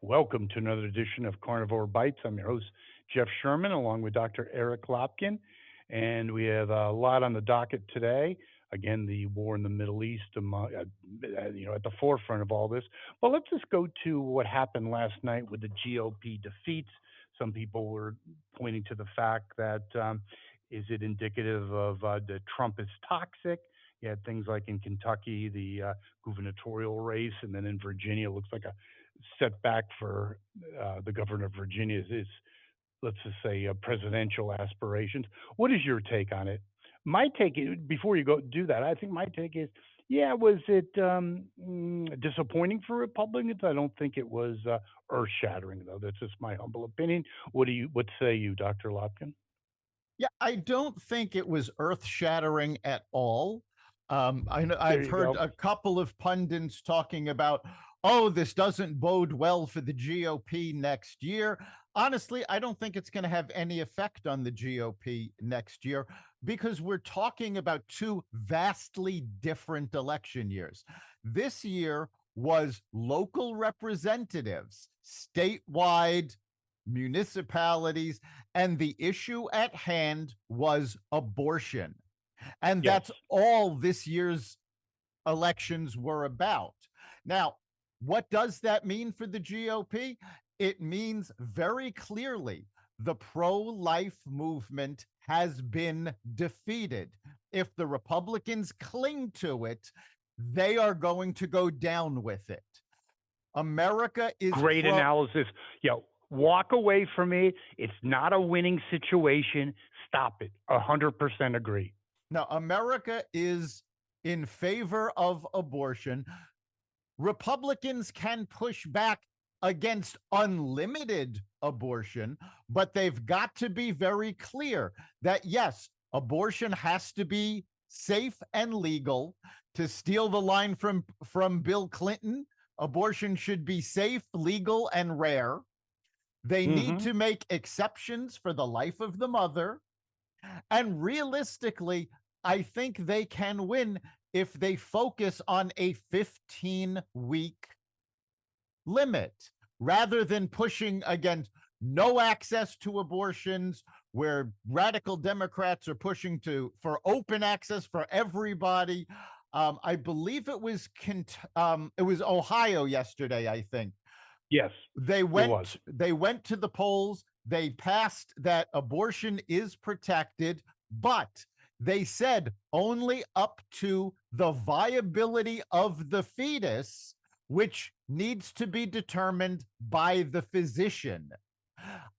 Welcome to another edition of Carnivore Bites. I'm your host, Jeff Sherman, along with Dr. Eric Lopkin. And we have a lot on the docket today. Again, the war in the Middle East, at the forefront of all this. But let's just go to what happened last night with the GOP defeats. Some people were pointing to the fact that is it indicative of the Trump is toxic? You had things like in Kentucky, the gubernatorial race, and then in Virginia, it looks like a setback for the governor of Virginia is, let's just say, presidential aspirations. What is your take on it? My take, before you go do that, I think my take is, yeah, was it disappointing for Republicans? I don't think it was earth-shattering, though. That's just my humble opinion. What say you, Dr. Lopkin? Yeah, I don't think it was earth-shattering at all. I know There I've you heard go. a couple of pundits talking about, oh, this doesn't bode well for the GOP next year. Honestly, I don't think it's going to have any effect on the GOP next year because we're talking about two vastly different election years. This year was local representatives, statewide, municipalities, and the issue at hand was abortion. And Yes. that's all this year's elections were about. Now, what does that mean for the GOP? It means very clearly the pro life movement has been defeated. If the Republicans cling to it, they are going to go down with it. America is Great analysis. Walk away from it. It's not a winning situation. Stop it. 100% agree. Now, America is in favor of abortion. Republicans can push back against unlimited abortion, but they've got to be very clear that, yes, abortion has to be safe and legal. To steal the line from Bill Clinton, abortion should be safe, legal, and rare. They need Mm-hmm. to make exceptions for the life of the mother. And realistically, I think they can win if they focus on a 15-week limit rather than pushing against no access to abortions, where radical Democrats are pushing for open access for everybody. I believe it was Ohio yesterday, I think. Yes, They it was. went to the polls, they passed that abortion is protected, but they said only up to the viability of the fetus, which needs to be determined by the physician.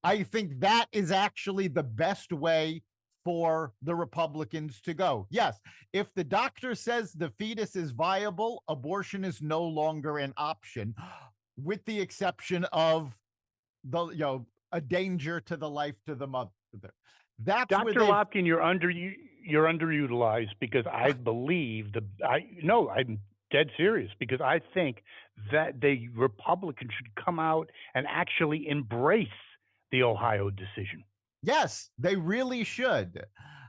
I think that is actually the best way for the Republicans to go. Yes, if the doctor says the fetus is viable, abortion is no longer an option, with the exception of a danger to the life to the mother. That's where Dr. they've Lopkin, you're underutilized because I believe I'm dead serious because I think that the Republicans should come out and actually embrace the Ohio decision. yes, they really should.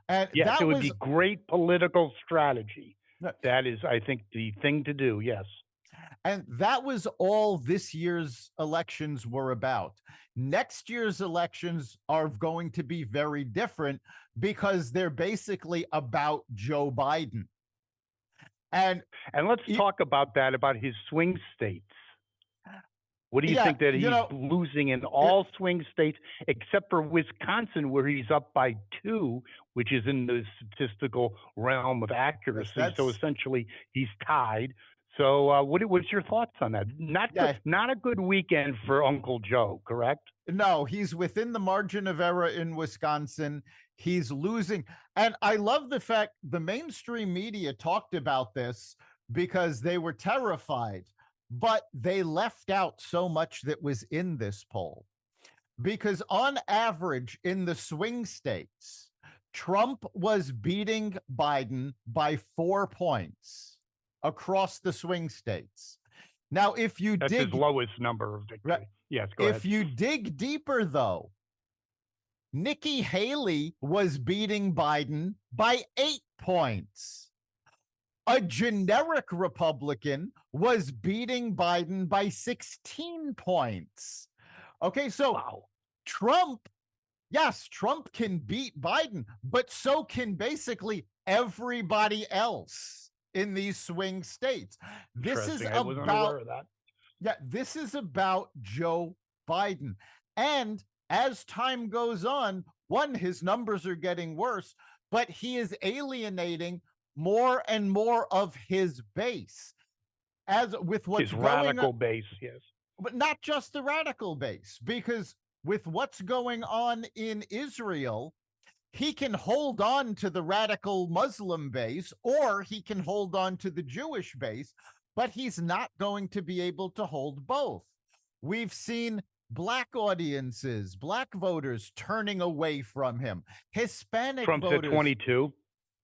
And Yes, it that would was be great political strategy. That is, I think, the thing to do. Yes. all this year's elections were about. Next year's elections are going to be very different because they're basically about Joe Biden. And And let's talk about that, about his swing states. What do you yeah, think that he's losing in all swing states except for Wisconsin, where he's up by 2, which is in the statistical realm of accuracy? So essentially, he's tied. So, what's your thoughts on that? Not a good weekend for Uncle Joe, correct? No, he's within the margin of error in Wisconsin. He's losing. And I love the fact the mainstream media talked about this because they were terrified, but they left out so much that was in this poll. Because on average, in the swing states, Trump was beating Biden by 4 points across the swing states. Now, if you That's his lowest number of victory. Yes, go ahead. If you dig deeper, though, Nikki Haley was beating Biden by 8 points. A generic Republican was beating Biden by 16 points. Okay, so Wow. Trump, yes, Trump can beat Biden, but so can basically everybody else in these swing states. This is Interesting. I was about, unaware of that. yeah, this is about Joe Biden. And as time goes on, one, his numbers are getting worse, but he is alienating more and more of his base. As with what's His going on, radical base, yes. but not just the radical base, because with what's going on in Israel, he can hold on to the radical Muslim base or he can hold on to the Jewish base, but he's not going to be able to hold both. We've seen black audiences, black voters turning away from him, Hispanic Trump's at voters. 22.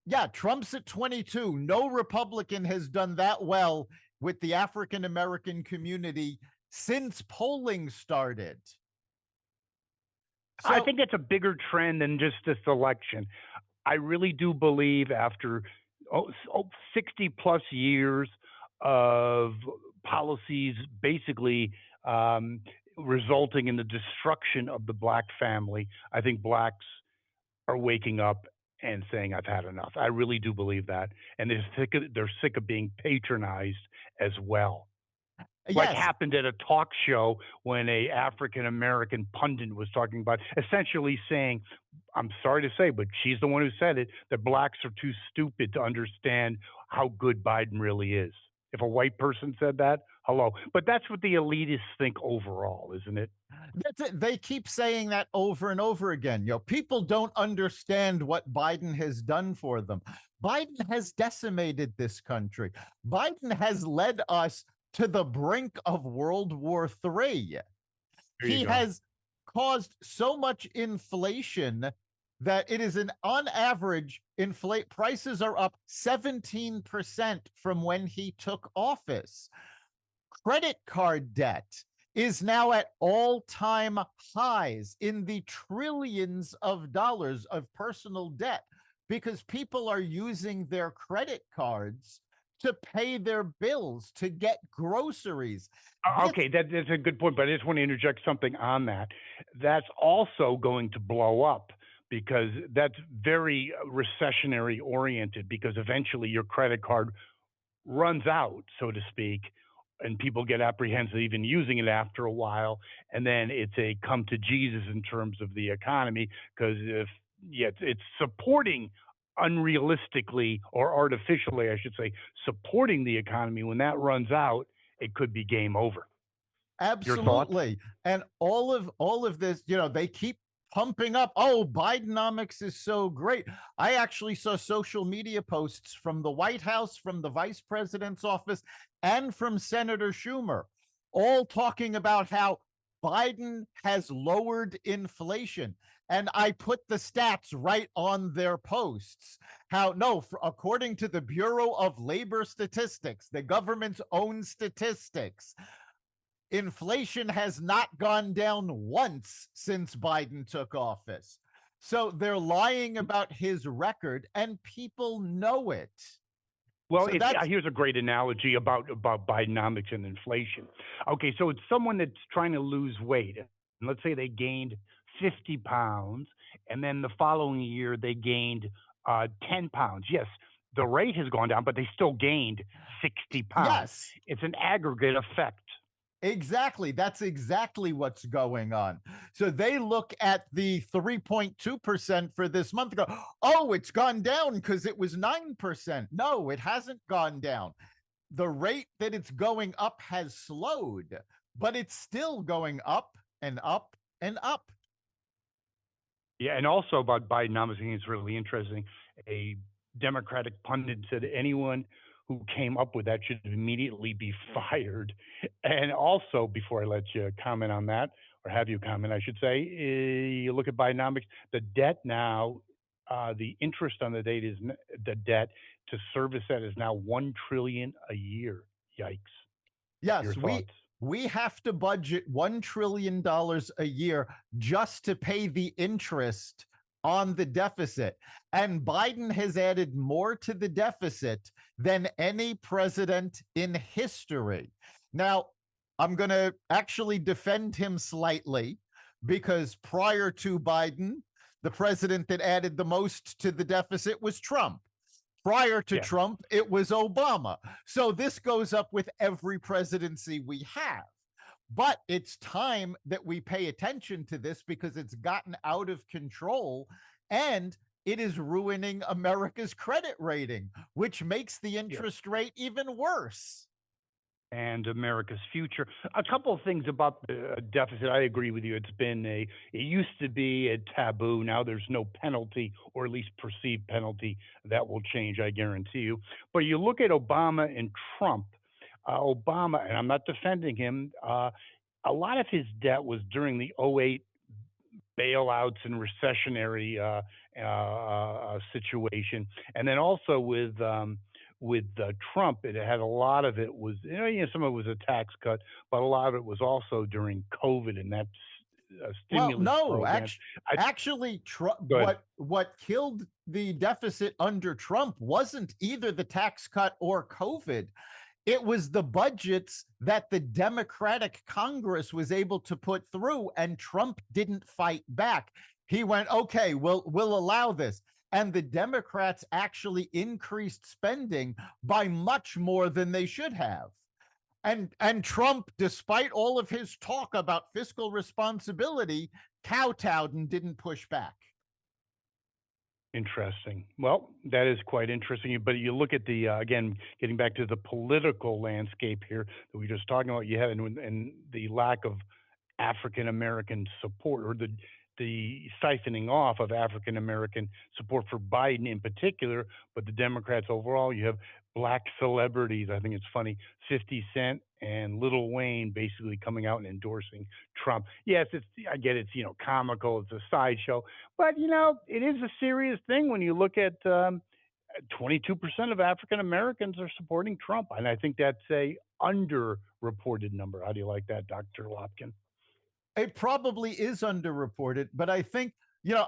Yeah, Trump's at 22. No Republican has done that well with the African American community since polling started. I So, think it's a bigger trend than just this election. I really do believe after 60 plus years of policies basically resulting in the destruction of the black family, I think blacks are waking up and saying, I've had enough. I really do believe that. And they're sick of being patronized as well. Like yes, happened at a talk show when a African American pundit was talking about essentially saying, I'm sorry to say, but she's the one who said it, that blacks are too stupid to understand how good Biden really is. If a white person said that, hello. But that's what the elitists think overall, isn't it? that's it. They keep saying that over and over again. People don't understand what Biden has done for them. Biden has decimated this country. Biden has led us to the brink of World War III. There you He go. has caused so much inflation that it is an on average inflate prices are up 17% from when he took office. Credit card debt is now at all-time highs in the trillions of dollars of personal debt because people are using their credit cards to pay their bills, to get groceries. This, Okay, that's a good point, but I just want to interject something on that. That's also going to blow up because that's very recessionary oriented because eventually your credit card runs out, so to speak, and people get apprehensive even using it after a while. And then it's a come to Jesus in terms of the economy because if yeah, it's supporting unrealistically or artificially, I should say, supporting the economy. When that runs out, it could be game over. Your thoughts? absolutely. And all of this, they keep pumping up. Oh, Bidenomics is so great. I actually saw social media posts from the White House, from the vice president's office, and from Senator Schumer, all talking about how Biden has lowered inflation. And I put the stats right on their posts. How, no, according to the Bureau of Labor Statistics, the government's own statistics, inflation has not gone down once since Biden took office. So they're lying about his record, and people know it. Well, So that's, here's a great analogy about Bidenomics and inflation. Okay, so it's someone that's trying to lose weight, and let's say they gained 50 pounds, and then the following year they gained 10 pounds. Yes, the rate has gone down, but they still gained 60 pounds. yes, It's an aggregate effect. exactly. That's exactly what's going on. So they look at the 3.2% for this month and go, oh, it's gone down because it was 9%. No, it hasn't gone down. The rate that it's going up has slowed, but it's still going up and up and up. Yeah, and also about Bidenomics, I think it's really interesting. A Democratic pundit said anyone who came up with that should immediately be fired. And also, before I let you comment on that, or have you comment, I should say, you look at Bidenomics, the debt now, the interest on the debt the debt to service that is now 1 trillion a year. Yikes! Your Yes, we thoughts? we have to budget $1 trillion a year just to pay the interest on the deficit. And Biden has added more to the deficit than any president in history. Now, I'm going to actually defend him slightly because prior to Biden, the president that added the most to the deficit was Trump. Prior to Yeah. Trump, it was Obama. So this goes up with every presidency we have. But it's time that we pay attention to this because it's gotten out of control and it is ruining America's credit rating, which makes the Yes. interest rate even worse. And America's future. A couple of things about the deficit. I agree with you. It used to be a taboo. Now there's no penalty, or at least perceived penalty. That will change, I guarantee you. But you look at Obama and Trump. Obama, and I'm not defending him, a lot of his debt was during the '08 bailouts and recessionary situation, and then also with Trump, it had a lot of it was some of it was a tax cut, but a lot of it was also during COVID and that Well, stimulus no, program. I actually, Go ahead. what killed the deficit under Trump wasn't either the tax cut or COVID. It was the budgets that the Democratic Congress was able to put through, and Trump didn't fight back. He went, okay, we'll allow this. And the Democrats actually increased spending by much more than they should have. And Trump, despite all of his talk about fiscal responsibility, kowtowed and didn't push back. Interesting. Well, that is quite interesting. But you look at the again, getting back to the political landscape here that we were just talking about. You had and the lack of African American support, or the siphoning off of African American support for Biden in particular, but the Democrats overall. You have black celebrities. I think it's funny, 50 Cent and Lil Wayne basically coming out and endorsing Trump. Yes, I get it's comical, it's a sideshow, but it is a serious thing when you look at 22% of African Americans are supporting Trump, and I think that's a underreported number. How do you like that, Dr. Lopkin? It probably is underreported, but I think,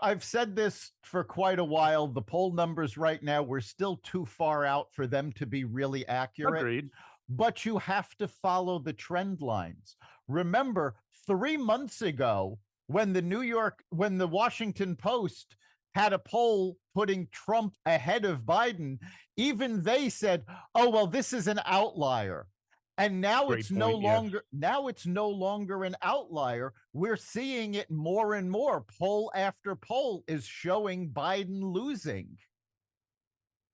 I've said this for quite a while. The poll numbers right now, we're still too far out for them to be really accurate, Agreed. but you have to follow the trend lines. Remember, 3 months ago, when the Washington Post had a poll putting Trump ahead of Biden, even they said, oh, well, this is an outlier. And now Great it's no point. Yes. longer an outlier. We're seeing it more and more. Poll after poll is showing Biden losing.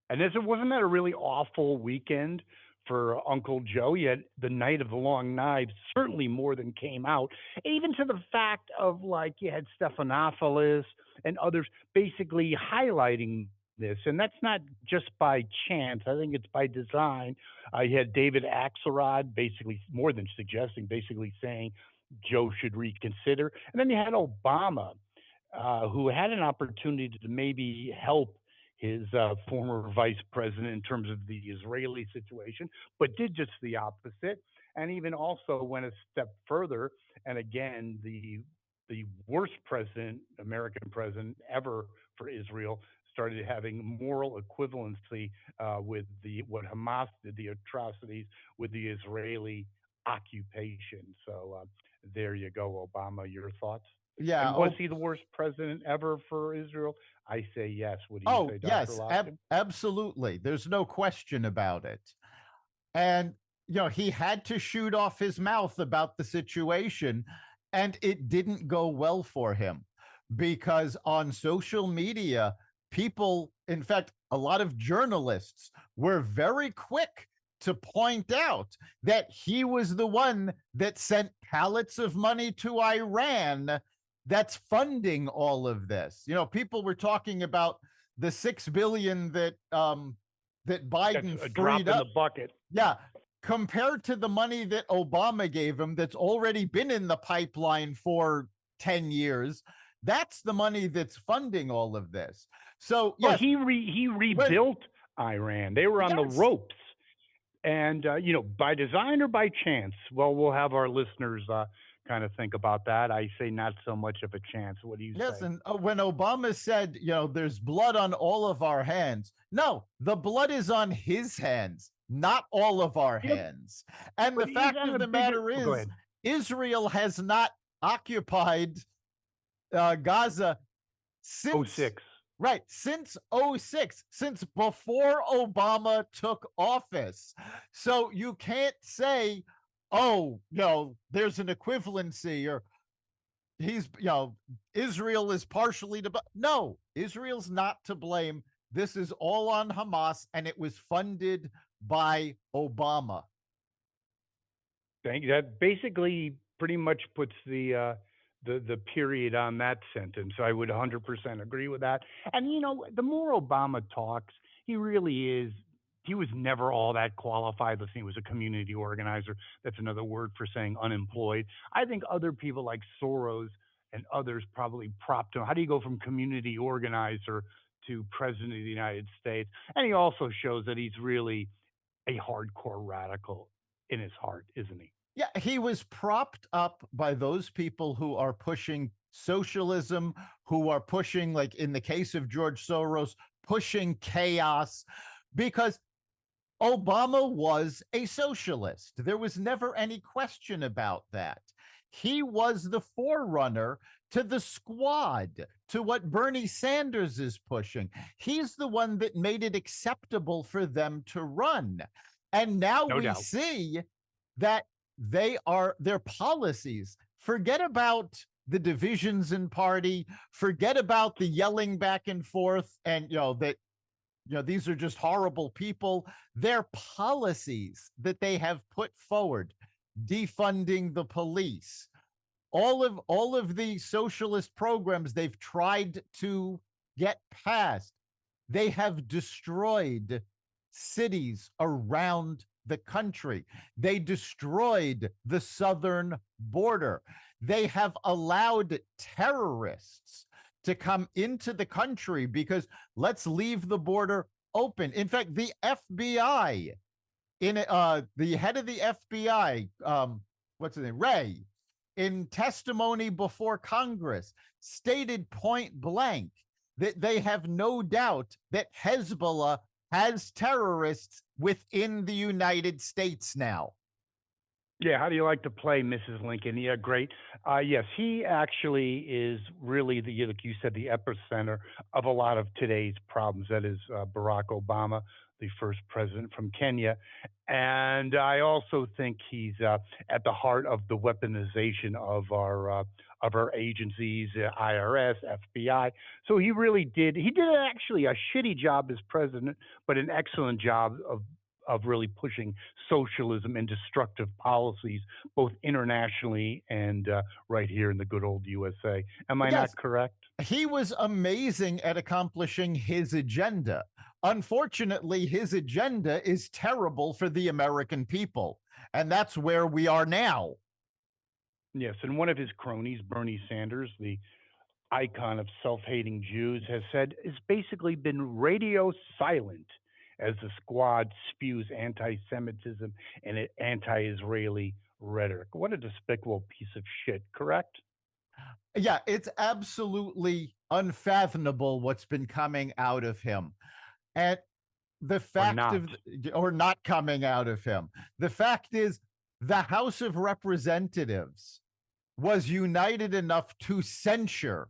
And wasn't that a really awful weekend for Uncle Joe? You had the night of the long knives, certainly more than came out, even to the fact of like you had Stephanopoulos and others basically highlighting this. And that's not just by chance. I think it's by design. You had David Axelrod basically more than suggesting, basically saying Joe should reconsider. And then you had Obama, who had an opportunity to maybe help his former vice president in terms of the Israeli situation, but did just the opposite, and even also went a step further. And again, the worst president, American president ever for Israel, started having moral equivalency with the what Hamas did, the atrocities with the Israeli occupation. So there you go, Obama. Your thoughts? Yeah. And was he the worst president ever for Israel? I say yes. What do you Oh, say, Dr. yes, Lofton? absolutely. There's no question about it. And, he had to shoot off his mouth about the situation, and it didn't go well for him because on social media, people, in fact, a lot of journalists were very quick to point out that he was the one that sent pallets of money to Iran that's funding all of this. People were talking about the 6 billion that That's Biden a freed drop in up. the bucket. Yeah, compared to the money that Obama gave him that's already been in the pipeline for 10 years, that's the money that's funding all of this. So, Well, yes, he when rebuilt Iran. They were on the yes, ropes, and by design or by chance. Well, we'll have our listeners kind of think about that. I say not so much of a chance. What do you Yes, say? and when Obama said, there's blood on all of our hands, no, the blood is on his hands, not all of our Yep, hands. And the but he's fact on of a the bigger. matter Oh, go is, ahead. Israel has not occupied Gaza Oh, since, six. right, since '06, since before Obama took office. So you can't say, oh, there's an equivalency, or he's Israel is partially to no, Israel's not to blame. This is all on Hamas, and it was funded by Obama. Thank you. That basically pretty much puts the period on that sentence. I would 100% agree with that. And the more Obama talks, he really is. He was never all that qualified. Listen, he was a community organizer. That's another word for saying unemployed. I think other people like Soros and others probably propped him. How do you go from community organizer to president of the United States? And he also shows that he's really a hardcore radical in his heart, isn't he? Yeah, he was propped up by those people who are pushing socialism, who are pushing, like in the case of George Soros, pushing chaos, because Obama was a socialist. There was never any question about that. He was the forerunner to the squad, to what Bernie Sanders is pushing. He's the one that made it acceptable for them to run. And now No we doubt. see that their policies. Forget about the divisions in party, forget about the yelling back and forth, and that these are just horrible people. Their policies that they have put forward, defunding the police, all of the socialist programs they've tried to get passed, they have destroyed cities around the country. They destroyed the southern border. They have allowed terrorists to come into the country because let's leave the border open. In fact, the FBI, the head of the FBI, what's his name, Ray, in testimony before Congress, stated point blank that they have no doubt that Hezbollah has terrorists within the United States now. Yeah, how do you like to play, Mrs. Lincoln? Yeah, great. Yes, he actually is really like you said, the epicenter of a lot of today's problems. That is Barack Obama, the first president from Kenya, and I also think he's at the heart of the weaponization of our agencies, IRS, FBI. So he really did. He did actually a shitty job as president, but an excellent job of really pushing socialism and destructive policies, both internationally and right here in the good old USA. Am I not Yes, correct? he was amazing at accomplishing his agenda. Unfortunately, his agenda is terrible for the American people. And that's where we are now. Yes, and one of his cronies, Bernie Sanders, the icon of self-hating Jews, has said it's basically been radio silent as the squad spews anti-Semitism and anti-Israeli rhetoric. What a despicable piece of shit, correct? Yeah, it's absolutely unfathomable what's been coming out of him. And the Or fact not? of, or not coming out of him, the fact is, the House of Representatives was united enough to censure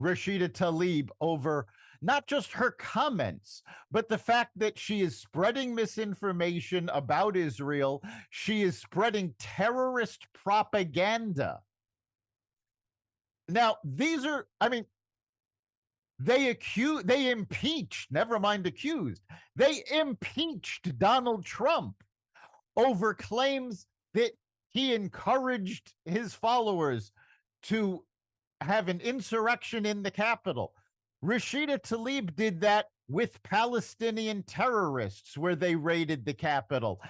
Rashida Tlaib over not just her comments, but the fact that she is spreading misinformation about Israel. She is spreading terrorist propaganda. Now, these are, I mean, they impeached, never mind accused, they impeached Donald Trump over claims that he encouraged his followers to have an insurrection in the Capitol. Rashida Tlaib did that with Palestinian terrorists where they raided the Capitol.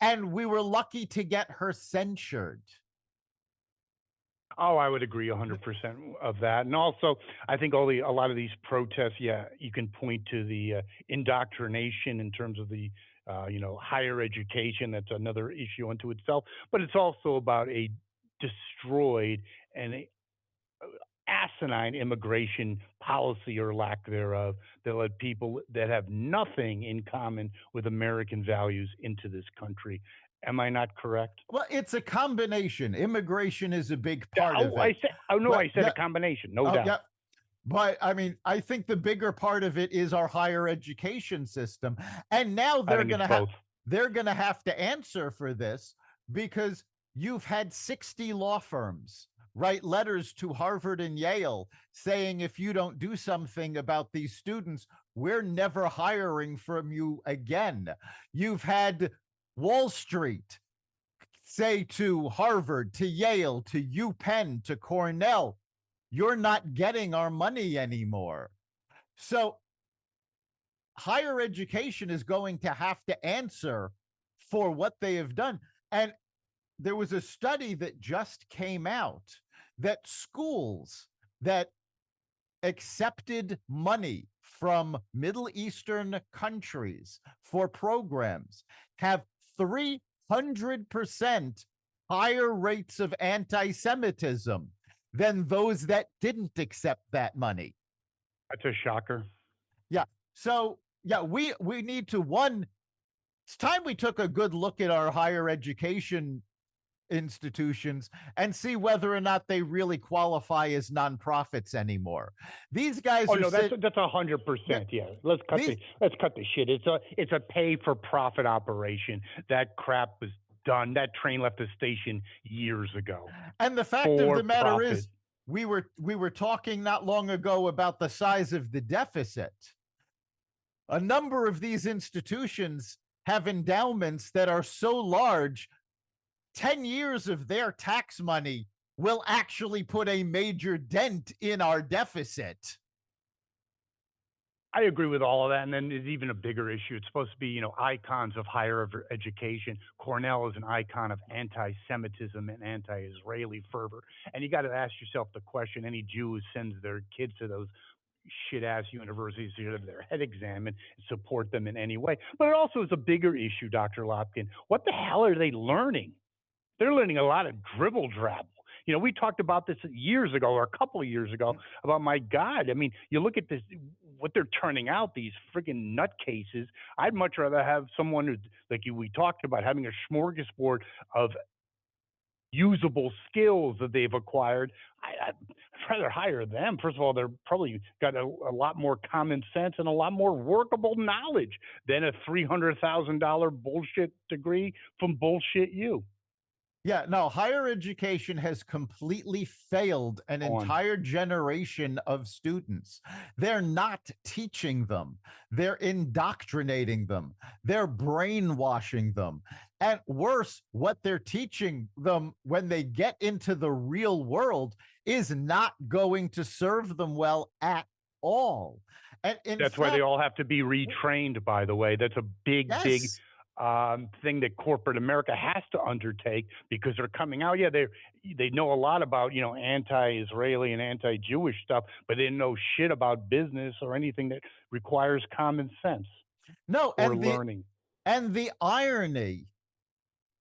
And we were lucky to get her censured. Oh, I would agree 100% of that. And also, I think a lot of these protests, yeah, you can point to the indoctrination in terms of the higher education. That's another issue unto itself. But it's also about a destroyed an asinine immigration policy or lack thereof that let people that have nothing in common with American values into this country. Am I not correct? Well, it's a combination. Immigration is a big Yeah, part of oh, I it. said, oh no, But I said a yeah, combination, no oh doubt. yeah. But I mean, I think the bigger part of it is our higher education system. And now I think it's both. they're going to have to answer for this because you've had 60 law firms write letters to Harvard and Yale saying if you don't do something about these students, we're never hiring from you again. You've had Wall Street say to Harvard, to Yale, to UPenn, to Cornell, you're not getting our money anymore. So higher education is going to have to answer for what they have done. And there was a study that just came out that schools that accepted money from Middle Eastern countries for programs have 300% higher rates of anti Semitism than those that didn't accept that money. That's a shocker. Yeah. So, yeah, we need to one, it's time we took a good look at our higher education institutions and see whether or not they really qualify as nonprofits anymore. These guys Oh are no, that's sit that's 100%. Yeah, these let's cut the shit. It's a pay for profit operation. That crap was done. That train left the station years ago. and the fact of For the matter profit. is we were talking not long ago about the size of the deficit. A number of these institutions have endowments that are so large 10 years of their tax money will actually put a major dent in our deficit. I agree with all of that. And then there's even a bigger issue. It's supposed to be, icons of higher education. Cornell is an icon of anti Semitism and anti Israeli fervor. And you got to ask yourself the question any Jew who sends their kids to those shit ass universities to have their head examined and support them in any way. But it also is a bigger issue, Dr. Lopkin. What the hell are they learning? They're learning a lot of dribble drabble. We talked about this years ago or a couple of years ago about my God. I mean, you look at this, what they're turning out, these friggin' nutcases. I'd much rather have someone who, we talked about, having a smorgasbord of usable skills that they've acquired. I'd rather hire them. First of all, they're probably got a lot more common sense and a lot more workable knowledge than a $300,000 bullshit degree from bullshit you. Yeah, no, higher education has completely failed an On. entire generation of students. They're not teaching them, they're indoctrinating them, they're brainwashing them. And worse, what they're teaching them when they get into the real world is not going to serve them well at all. And in That's why they fact, all have to be retrained, by the way. That's a big, big yes, thing that corporate America has to undertake because they're coming out. Yeah, they know a lot about anti-Israeli and anti-Jewish stuff, but they didn't know shit about business or anything that requires common sense no, or learning. and the irony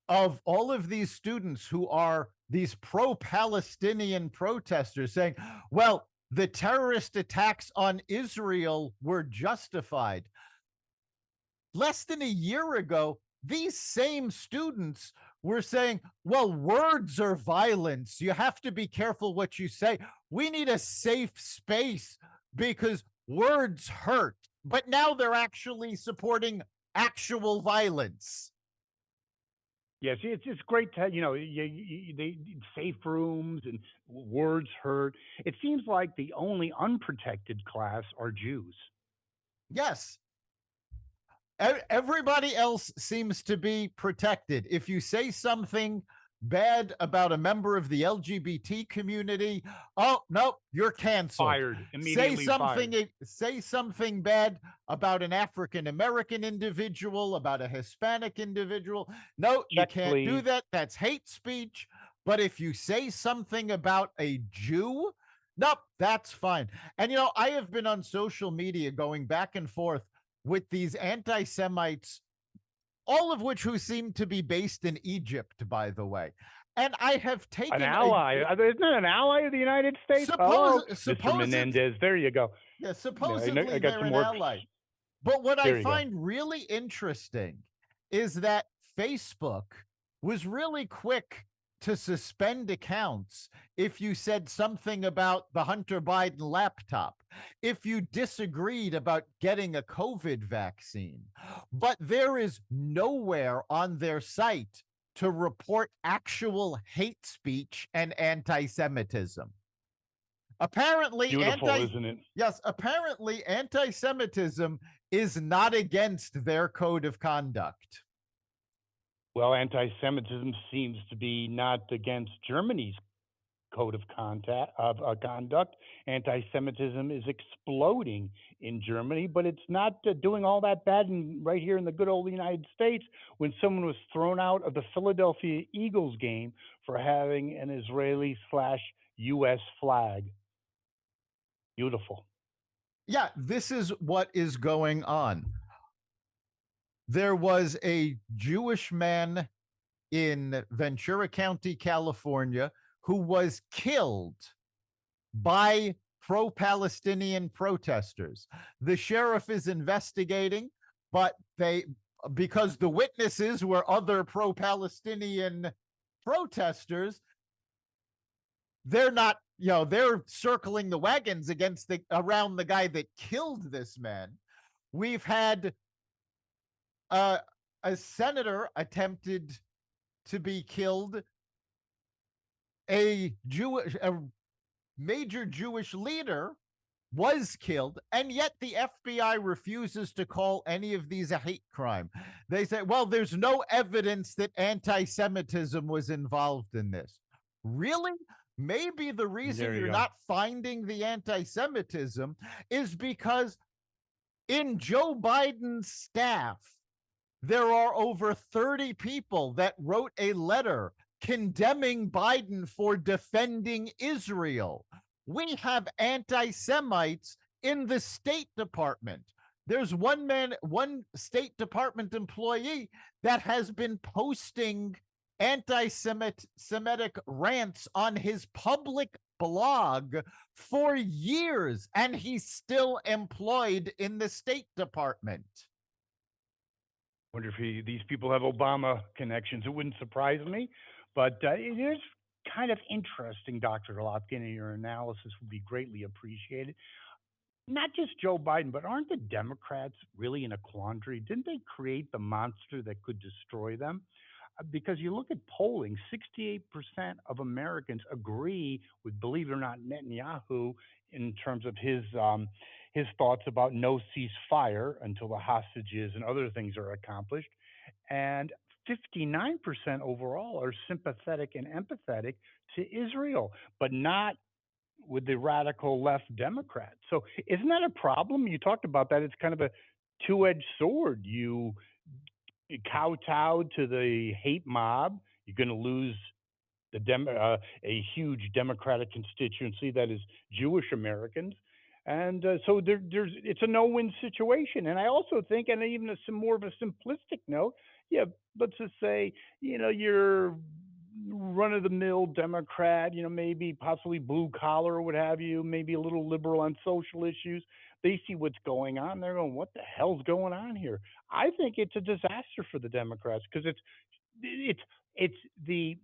of all of these students who are these pro Palestinian protesters saying, well, the terrorist attacks on Israel were justified. Less than a year ago, these same students were saying, well, words are violence. You have to be careful what you say. We need a safe space because words hurt. But now they're actually supporting actual violence. Yes, it's great to they safe rooms and words hurt. It seems like the only unprotected class are Jews. Yes, everybody else seems to be protected. If you say something bad about a member of the LGBT community, oh no, you're canceled. Fired, immediately fired. Say something bad about an African American individual, about a Hispanic individual. No, you Check, can't do please. that. That's hate speech. But if you say something about a Jew, nope, that's fine. And I have been on social media going back and forth with these anti Semites all of which who seem to be based in Egypt, by the way. And I have An taken a ally. Isn't it an ally of the United States? Hello, Mr. supposed Menendez. There you go. yeah, Yeah, I supposedly got they're some an work. ally. But what I There you go. find really interesting is that Facebook was really quick to suspend accounts if you said something about the Hunter Biden laptop, if you disagreed about getting a COVID vaccine. But there is nowhere on their site to report actual hate speech and anti Semitism. Apparently, Beautiful, isn't it? apparently anti-Semitism is not against their code of conduct. Well, anti-Semitism seems to be not against Germany's code of conduct. Anti-Semitism is exploding in Germany, but it's not doing all that bad right here in the good old United States when someone was thrown out of the Philadelphia Eagles game for having an Israeli slash U.S. flag. Beautiful. Yeah, this is what is going on. There was a Jewish man in Ventura County, California, who was killed by pro Palestinian protesters. The sheriff is investigating, but because the witnesses were other pro Palestinian protesters, they're not, they're circling the wagons around the guy that killed this man. We've had a senator attempted to be killed. A major Jewish leader was killed, and yet the FBI refuses to call any of these a hate crime. They say, well, there's no evidence that anti-Semitism was involved in this. Really? Maybe the reason you're not finding the anti-Semitism is because in Joe Biden's staff, there are over 30 people that wrote a letter condemning Biden for defending Israel. We have anti-Semites in the State Department. There's one State Department employee that has been posting anti-Semitic rants on his public blog for years, and he's still employed in the State Department. Wonder if these people have Obama connections. It wouldn't surprise me, but it is kind of interesting, Dr. Lopkin, and your analysis would be greatly appreciated. Not just Joe Biden, but aren't the Democrats really in a quandary? Didn't they create the monster that could destroy them? Because you look at polling, 68% of Americans agree with, believe it or not, Netanyahu in terms of his thoughts about no ceasefire until the hostages and other things are accomplished, and 59% overall are sympathetic and empathetic to Israel, but not with the radical left Democrats. So isn't that a problem? You talked about that. It's kind of a two-edged sword. You kowtowed to the hate mob, you're going to lose a huge Democratic constituency that is Jewish Americans, and so it's a no-win situation. And I also think, and even some more of a simplistic note, yeah, let's just say you're run-of-the-mill Democrat, maybe possibly blue collar or what have you, maybe a little liberal on social issues. They see what's going on. They're going, what the hell's going on here? I think it's a disaster for the Democrats because it's the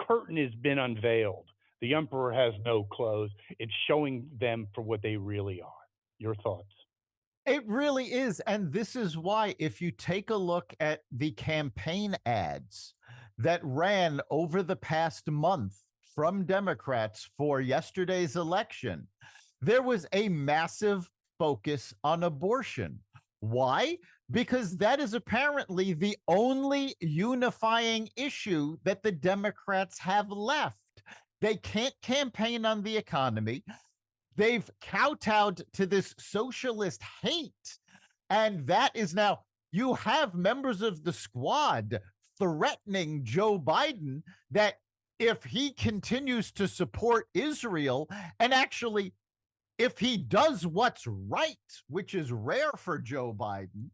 curtain has been unveiled. The emperor has no clothes. It's showing them for what they really are. Your thoughts? It really is. And this is why, if you take a look at the campaign ads that ran over the past month from Democrats for yesterday's election, there was a massive focus on abortion. Why? Because that is apparently the only unifying issue that the Democrats have left. They can't campaign on the economy. They've kowtowed to this socialist hate. And that is now, you have members of the squad threatening Joe Biden that if he continues to support Israel, and actually, if he does what's right, which is rare for Joe Biden,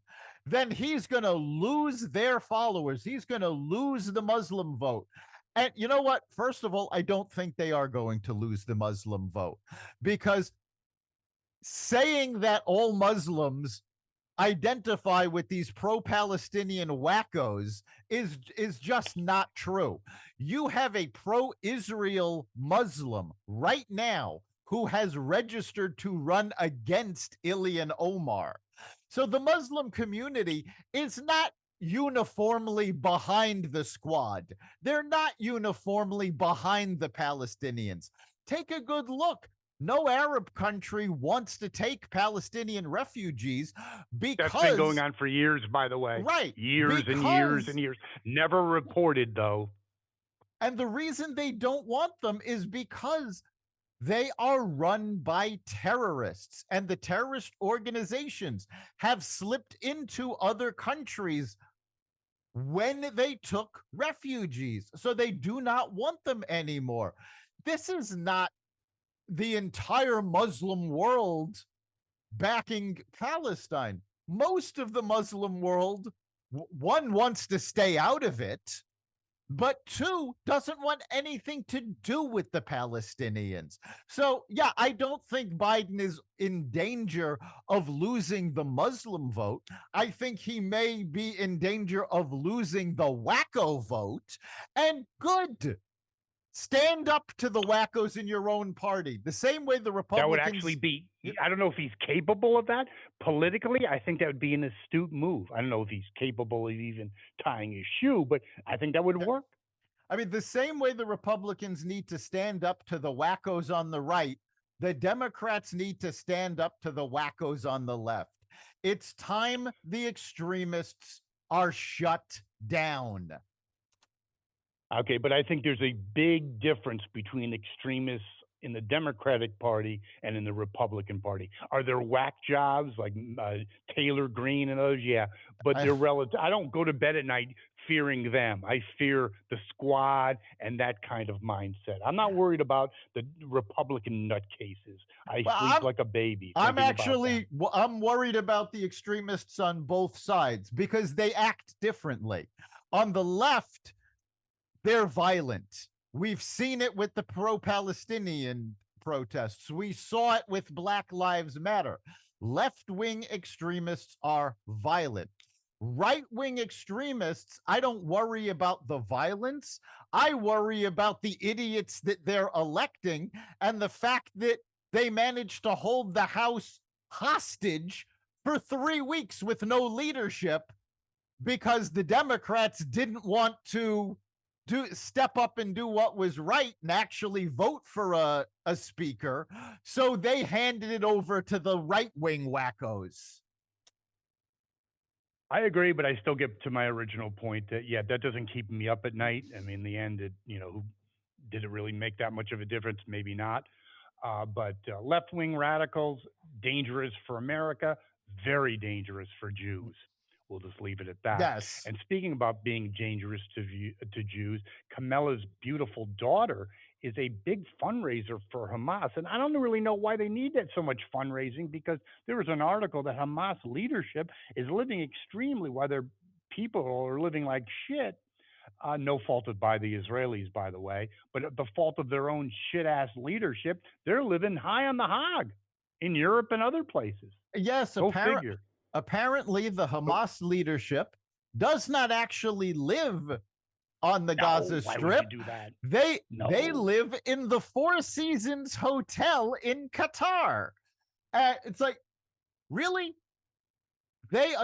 then he's going to lose their followers. He's going to lose the Muslim vote. And you know what? First of all, I don't think they are going to lose the Muslim vote, because saying that all Muslims identify with these pro-Palestinian wackos is just not true. You have a pro-Israel Muslim right now who has registered to run against Ilhan Omar. So the Muslim community is not uniformly behind the squad. They're not uniformly behind the Palestinians. Take a good look. No Arab country wants to take Palestinian refugees That's been going because, on for years, by the way. right, Years and years and because, years. Never reported, though. and the reason they don't want them is because they are run by terrorists, and the terrorist organizations have slipped into other countries when they took refugees. So they do not want them anymore. This is not the entire Muslim world backing Palestine. Most of the Muslim world, one, wants to stay out of it, but two, doesn't want anything to do with the Palestinians. So, yeah, I don't think Biden is in danger of losing the Muslim vote. I think he may be in danger of losing the wacko vote. And good. Stand up to the wackos in your own party. The same way the That would actually Republicans. be, I don't know if he's capable of that. Politically, I think that would be an astute move. I don't know if he's capable of even tying his shoe, but I think that would work. I mean, the same way the Republicans need to stand up to the wackos on the right, the Democrats need to stand up to the wackos on the left. It's time the extremists are shut down. Okay, but I think there's a big difference between extremists in the Democratic Party and in the Republican Party. Are there whack jobs like Taylor Greene and others? Yeah, but they're relative. I don't go to bed at night fearing them. I fear the squad and that kind of mindset. I'm not worried about the Republican nutcases. I Well, sleep like a baby I'm thinking about them. actually I'm worried about the extremists on both sides because they act differently. On the left, they're violent. We've seen it with the pro-Palestinian protests. We saw it with Black Lives Matter. Left-wing extremists are violent. Right-wing extremists, I don't worry about the violence. I worry about the idiots that they're electing and the fact that they managed to hold the House hostage for 3 weeks with no leadership because the Democrats didn't want to step up and do what was right and actually vote for a speaker. So they handed it over to the right wing wackos. I agree, but I still get to my original point that yeah, that doesn't keep me up at night. I mean, in the end, did it really make that much of a difference? Maybe not. But left wing radicals, dangerous for America, very dangerous for Jews. We'll just leave it at that. Yes. And speaking about being dangerous to Jews, Kamala's beautiful daughter is a big fundraiser for Hamas. And I don't really know why they need that so much fundraising because there was an article that Hamas leadership is living extremely, while their people are living like shit. No faulted by the Israelis, by the way, but the fault of their own shit ass leadership. They're living high on the hog in Europe and other places. Yes, Go figure. apparently the But Hamas leadership does not actually live on the no, Gaza why would you Strip. do that? They No. live in the Four Seasons Hotel in Qatar. It's like, really? They,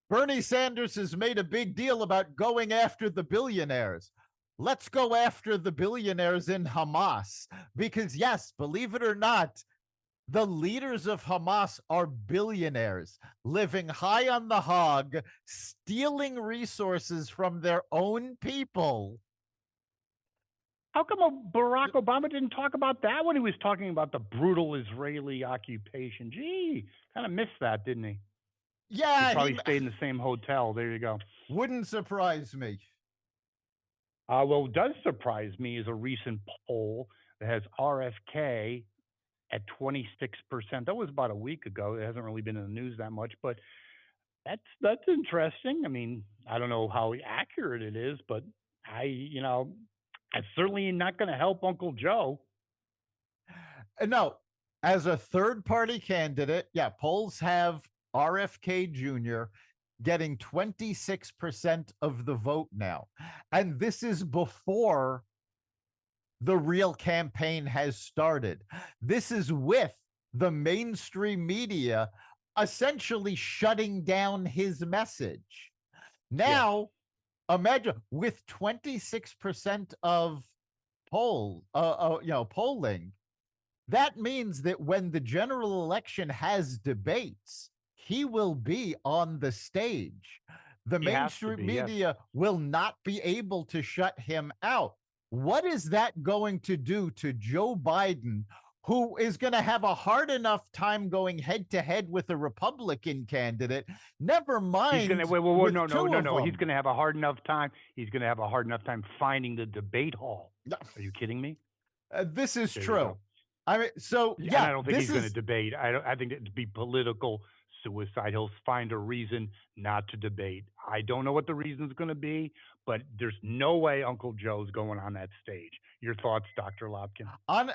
Bernie Sanders has made a big deal about going after the billionaires. Let's go after the billionaires in Hamas. Because, yes, believe it or not, the leaders of Hamas are billionaires living high on the hog, stealing resources from their own people. How come Barack Obama didn't talk about that when he was talking about the brutal Israeli occupation? Gee, kind of missed that, didn't he? He Yeah, he probably stayed in the same hotel. There you go. wouldn't surprise me. What does surprise me is a recent poll that has RFK at 26%. That was about a week ago. It hasn't really been in the news that much, but That's interesting. I mean, I don't know how accurate it is, but it's certainly not going to help Uncle Joe. No, as a third party candidate, yeah, polls have RFK Jr. getting 26% of the vote now. And this is before the real campaign has started. This is with the mainstream media essentially shutting down his message. Yes, Now, imagine with 26% of polling, that means that when the general election has debates, he will be on the stage. The he has to mainstream be. Yes, media will not be able to shut him out. What is that going to do to Joe Biden, who is going to have a hard enough time going head to head with a Republican candidate? Never he's going to mind wait. Wait, with no, no, two no, of no. He's them. going to have a hard enough time. He's going to have a hard enough time finding the debate hall. Are you kidding me? This is There you true. go. I mean, so And yeah, I don't think this he's going to is debate. I think it'd be political suicide. He'll find a reason not to debate. I don't know what the reason's going to be, but there's no way Uncle Joe's going on that stage. Your thoughts, Dr. Lopkin?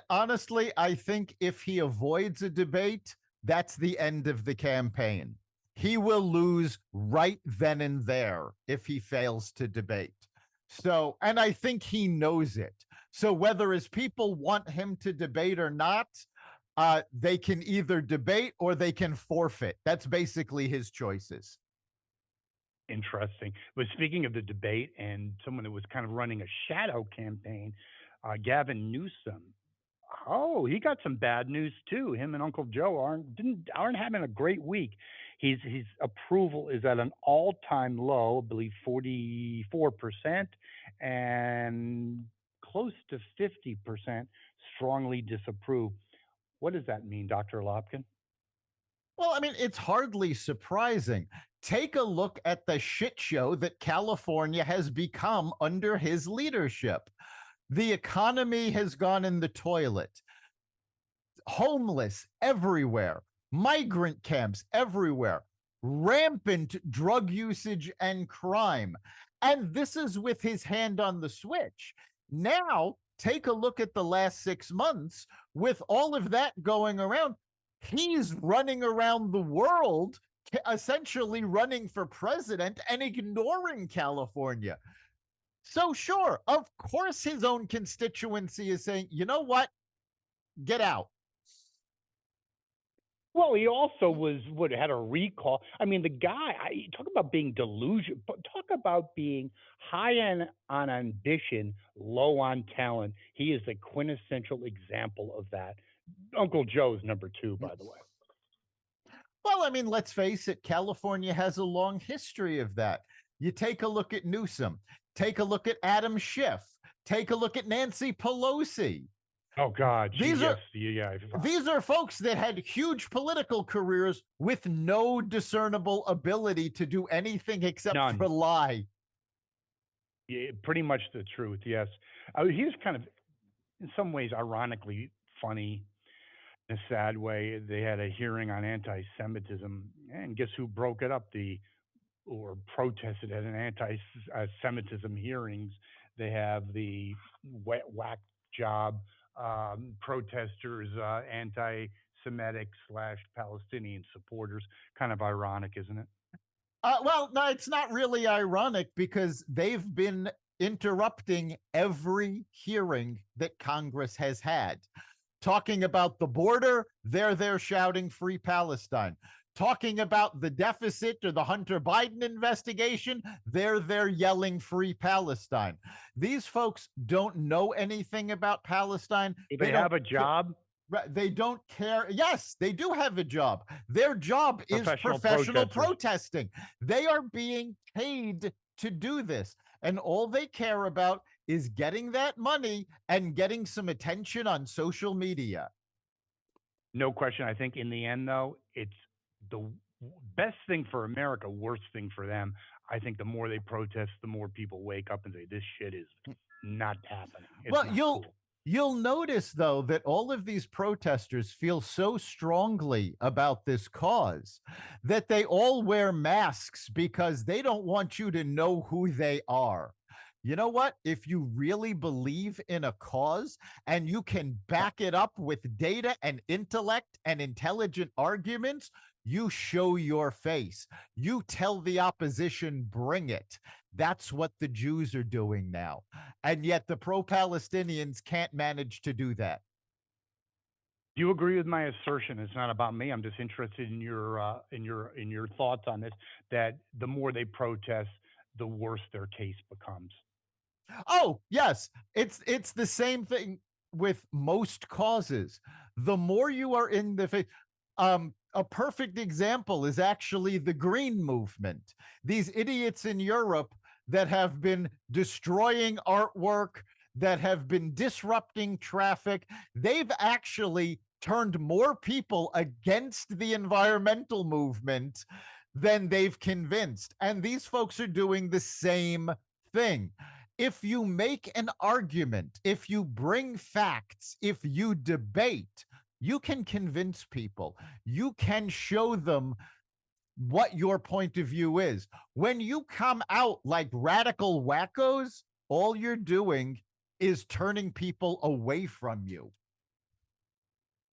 honestly, I think if he avoids a debate, that's the end of the campaign. He will lose right then and there if he fails to debate. So, and I think he knows it. So, whether his people want him to debate or not, they can either debate or they can forfeit. That's basically his choices. Interesting. But speaking of the debate and someone that was kind of running a shadow campaign, Gavin Newsom. Oh, he got some bad news too. Him and Uncle Joe aren't having a great week. His approval is at an all time low, I believe 44%, and close to 50% strongly disapprove. What does that mean, Dr. Lopkin? Well, I mean, it's hardly surprising. Take a look at the shit show that California has become under his leadership. The economy has gone in the toilet, homeless everywhere, migrant camps everywhere, rampant drug usage and crime. And this is with his hand on the switch. Now, take a look at the last 6 months with all of that going around. He's running around the world, essentially running for president and ignoring California. So, sure, of course, his own constituency is saying, you know what? Get out. Well, he also had a recall. I mean, the guy. Talk about being delusional. Talk about being high on ambition, low on talent. He is the quintessential example of that. Uncle Joe's number two, by the way. Well, I mean, let's face it, California has a long history of that. You take a look at Newsom, take a look at Adam Schiff, take a look at Nancy Pelosi. Oh God, gee, These yes, are yeah. these are folks that had huge political careers with no discernible ability to do anything except for None. lie. Yeah, pretty much the truth. Yes, he was kind of, in some ways, ironically funny in a sad way. They had a hearing on anti-Semitism, and guess who broke it up? The or protested at an anti-Semitism hearings. They have the whack job protesters, anti-Semitic slash Palestinian supporters. Kind of ironic, isn't it? Well, no, it's not really ironic because they've been interrupting every hearing that Congress has had. Talking about the border, they're there shouting free Palestine. Talking about the deficit or the Hunter Biden investigation, they're there yelling free Palestine. These folks don't know anything about Palestine. Do They they don't have a job? they don't care. Yes, they do have a job. Their job is Professional professional protesters. protesting. They are being paid to do this. And all they care about is getting that money and getting some attention on social media. No question. I think in the end, though, it's the best thing for America, worst thing for them. I think the more they protest, the more people wake up and say, "This shit is not happening. It's Well, not you'll cool." You'll notice, though, that all of these protesters feel so strongly about this cause that they all wear masks because they don't want you to know who they are. You know what? If you really believe in a cause and you can back it up with data and intellect and intelligent arguments, you show your face. You tell the opposition, bring it. That's what the Jews are doing now. And yet the pro Palestinians can't manage to do that. Do you agree with my assertion? It's not about me. I'm just interested in your thoughts on this. That the more they protest, the worse their case becomes. Oh, yes. It's the same thing with most causes. The more you are in the a perfect example is actually the green movement. These idiots in Europe that have been destroying artwork, that have been disrupting traffic, they've actually turned more people against the environmental movement than they've convinced. And these folks are doing the same thing. If you make an argument, if you bring facts, if you debate, you can convince people. You can show them what your point of view is. When you come out like radical wackos, all you're doing is turning people away from you.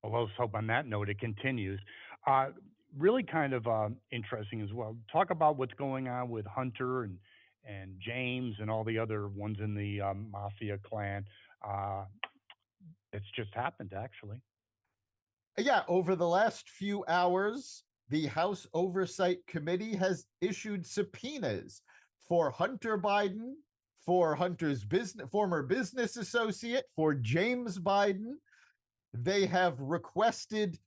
Well, let's hope on that note it continues. Uh, Really kind of interesting as well. Talk about what's going on with Hunter and James and all the other ones in the mafia clan. Uh, it's just happened, actually. Yeah, over the last few hours, the House Oversight Committee has issued subpoenas for Hunter Biden, for Hunter's former business associate, for James Biden. They have requested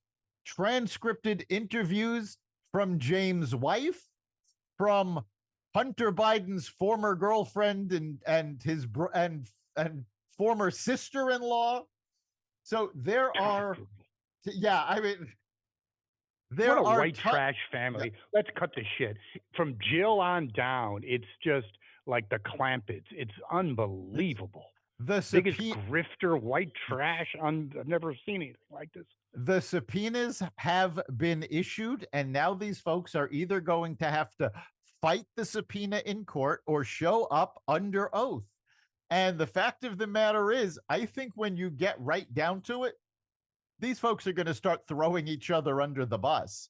transcripted interviews from James' wife, from Hunter Biden's former girlfriend and his and former sister-in-law. So there are, yeah, I mean, What there a are white trash family. Let's cut the shit. From Jill on down, it's just like the Clampets. It's unbelievable. the Biggest subpoena grifter, white trash. I've never seen anything like this. the subpoenas have been issued, and now these folks are either going to have to fight the subpoena in court or show up under oath. And the fact of the matter is, I think when you get right down to it, these folks are going to start throwing each other under the bus.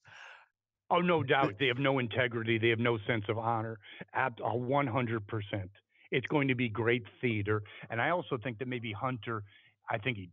Oh, no doubt. They have no integrity. They have no sense of honor. At 100%. It's going to be great theater. And I also think that maybe Hunter, I think he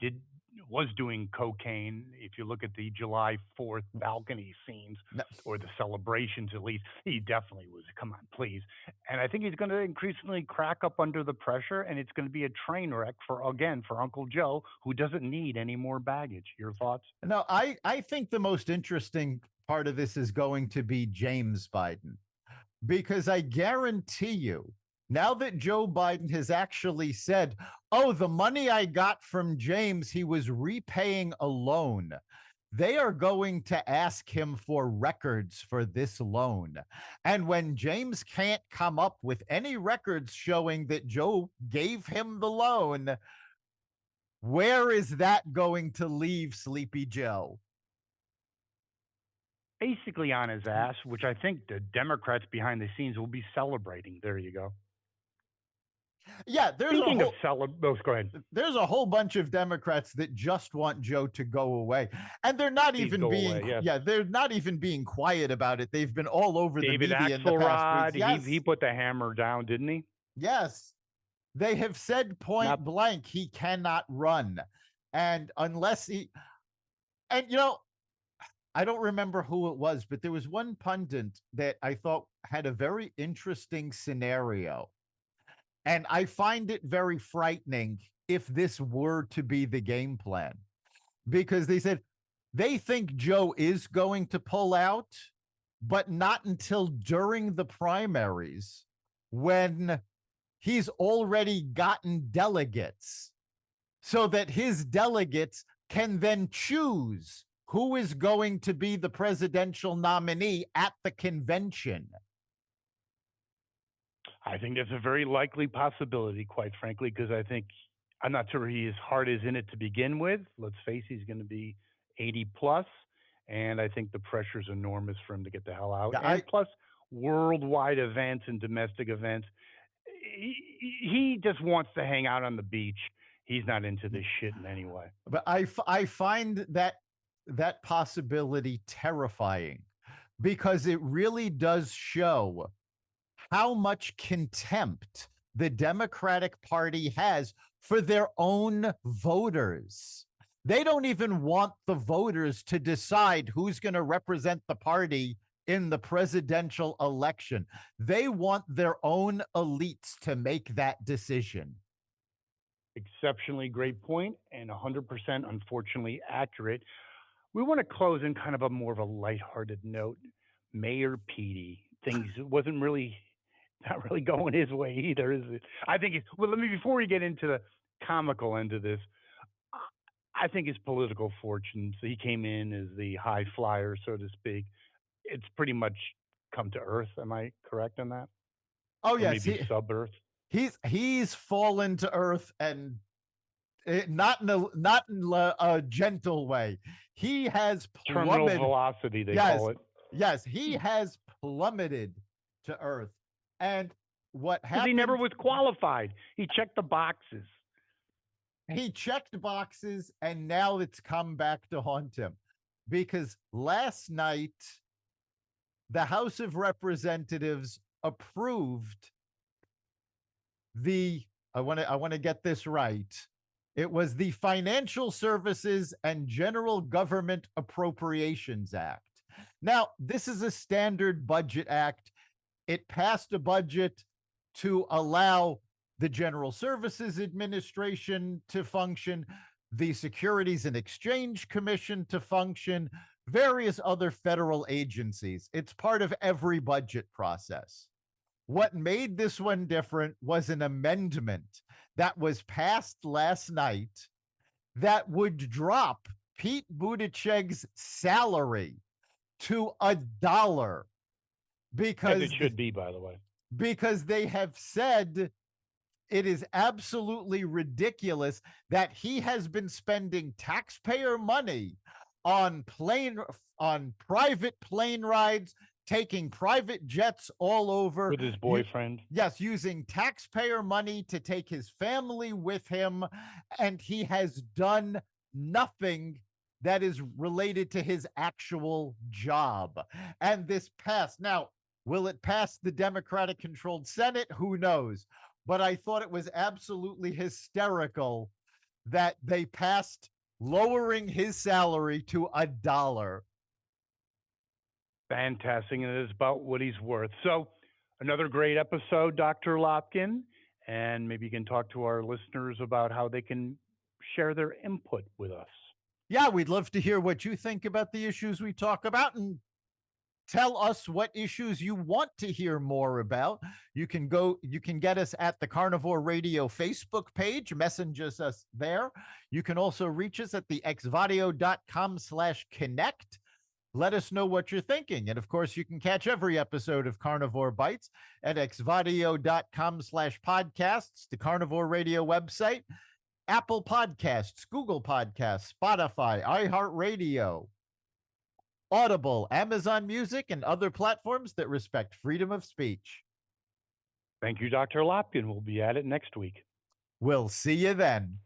was doing cocaine. If you look at the July 4th balcony scenes or the celebrations, at least, he definitely was. Come on, please. And I think he's going to increasingly crack up under the pressure, and it's going to be a train wreck for Uncle Joe, who doesn't need any more baggage. Your thoughts? No, I think the most interesting part of this is going to be James Biden, because I guarantee you, now that Joe Biden has actually said, oh, the money I got from James, he was repaying a loan. They are going to ask him for records for this loan. And when James can't come up with any records showing that Joe gave him the loan, where is that going to leave Sleepy Joe? Basically on his ass, which I think the Democrats behind the scenes will be celebrating. There you go. Yeah, Speaking of celebrating, go ahead. There's a whole bunch of Democrats that just want Joe to go away, and they're not Please even go being away, yes. yeah, they're not even being quiet about it. They've been all over David the media in the past Axelrod, weeks. Yes, he put the hammer down, didn't he? yes, they have said point blank he cannot run, and unless he and I don't remember who it was, but there was one pundit that I thought had a very interesting scenario. And I find it very frightening if this were to be the game plan, because they said they think Joe is going to pull out, but not until during the primaries when he's already gotten delegates so that his delegates can then choose who is going to be the presidential nominee at the convention. I think that's a very likely possibility, quite frankly, because I think I'm not sure his heart is in it to begin with. Let's face it, he's going to be 80 plus, and I think the pressure's enormous for him to get the hell out. Yeah, And plus, worldwide events and domestic events, he just wants to hang out on the beach. He's not into this shit in any way. but I find that possibility terrifying because it really does show how much contempt the Democratic Party has for their own voters. They don't even want the voters to decide who's going to represent the party in the presidential election. They want their own elites to make that decision. Exceptionally great point and 100% unfortunately accurate. We want to close in kind of a more of a lighthearted note. Mayor Petey, things wasn't really not really going his way either, is it? I think well, let me before we get into the comical end of this, I think his political fortunes. He came in as the high flyer, so to speak. It's pretty much come to earth. Am I correct on that? Oh Or yes, maybe sub earth? he's fallen to earth, and not in a gentle way. He has Terminal plummeted. velocity, they Yes, call it. yes, he has plummeted to earth. And what Because he never happened? was qualified. He checked the boxes. He checked boxes, and now it's come back to haunt him because last night the House of Representatives approved the I want to get this right. It was the Financial Services and General Government Appropriations Act. Now, this is a standard budget act. It passed a budget to allow the General Services Administration to function, the Securities and Exchange Commission to function, various other federal agencies. It's part of every budget process. What made this one different was an amendment that was passed last night that would drop Pete Buttigieg's salary to $1 As because it should be, by the way. because they have said it is absolutely ridiculous that he has been spending taxpayer money on private plane rides, taking private jets all over With his boyfriend. Yes, using taxpayer money to take his family with him, and he has done nothing that is related to his actual job. And this passed. Now, will it pass the Democratic controlled Senate? Who knows? But I thought it was absolutely hysterical that they passed lowering his salary to $1. Fantastic. And it is about what he's worth. So, another great episode, Dr. Lopkin. And maybe you can talk to our listeners about how they can share their input with us. Yeah, we'd love to hear what you think about the issues we talk about, and tell us what issues you want to hear more about. You can get us at the Carnivore Radio Facebook page, message us there. You can also reach us at the xvadio.com/connect. Let us know what you're thinking. And of course, you can catch every episode of Carnivore Bites at xvadio.com/podcasts, the Carnivore Radio website, Apple Podcasts, Google Podcasts, Spotify, iHeartRadio, Audible, Amazon Music, and other platforms that respect freedom of speech. Thank you, Dr. Lopkin. We'll be at it next week. We'll see you then.